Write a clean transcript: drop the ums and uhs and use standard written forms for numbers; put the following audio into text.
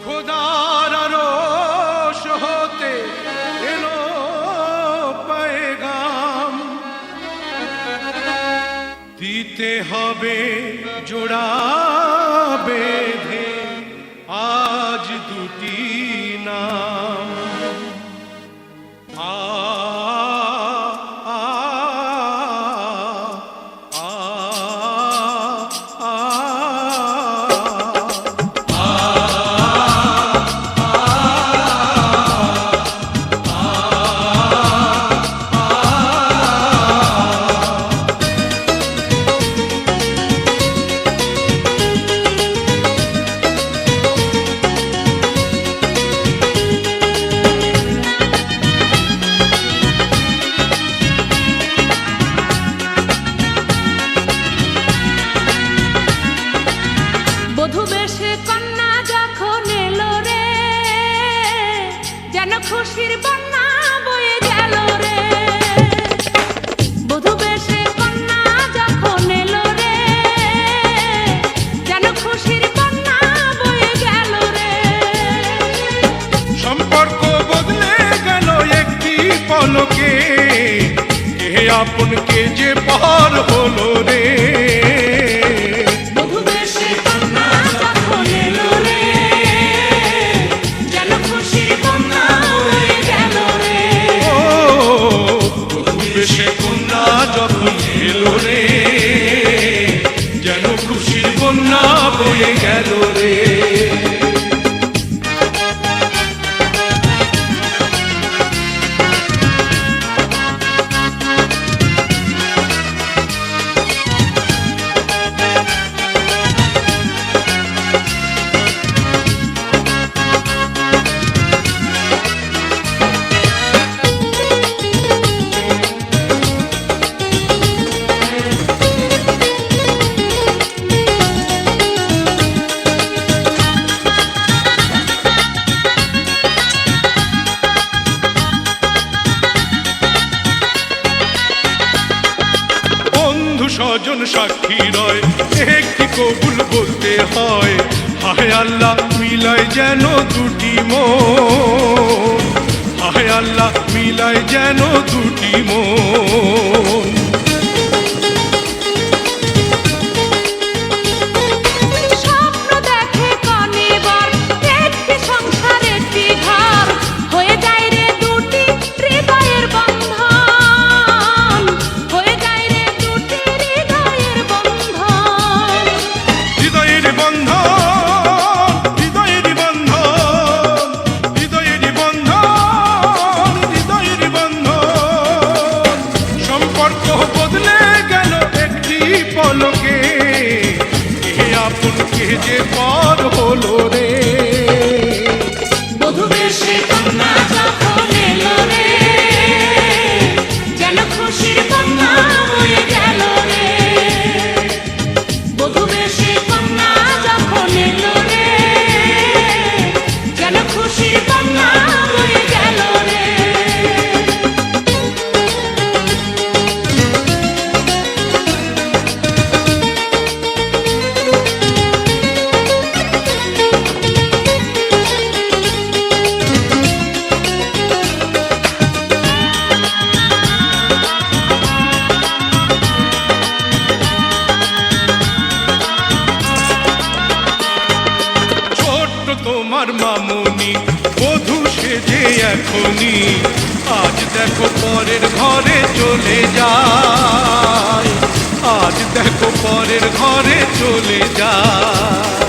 খোদার আরশ হতে এলো পেগাম, দিতে হবে জোড়া বেঁধে আজ দুটি নাম। খুশির বন্যা বয়ে গেল রে, বধূ বেশে কন্যা যখন এলো রে, যেন খুশির বন্যা বয়ে গেল রে। সম্পর্ক বদলে গেল একটি পলকে, কে আপন কে যে পর হলো রে। সে কন্যা যখন এলো রে, যেন খুশির বন্যা বয়ে গেল রে। স্বজন সাক্ষী রয়, একটি কবুল বলতে হয়। হায় আল্লাহ মিলায় যেন দুটি মন, হায় আল্লাহ মিলায় যেন দুটি মন। স্বপ্ন দেখে কনিবার একটি সংসার একটি ঘর, হয়ে যায় রে দুটি হৃদয়ের বন্ধন, হয়ে যায় রে দুটি হৃদয়ের বন্ধন। হৃদয়ের বন্ধন, হৃদয়ের বন্ধন, হৃদয়ের বন্ধন, হৃদয়ের বন্ধন। সম্পর্ক বদলে গেল একটি পলকে, কে আপন কে যে পর হলো রে। বধূ বেশে কন্যা যখন এলো রে, যেন খুশির বন্যা বয়ে গেল রে। বধূ বেশে কন্যা যখন এলো রে, যেন খুশির বন্যা বয়ে গেল রে। তোমার মামুনি বধূ সেজে এখনি, আজ দেখো পরের ঘরে চলে যায়, আজ দেখো পরের ঘরে চলে যায়।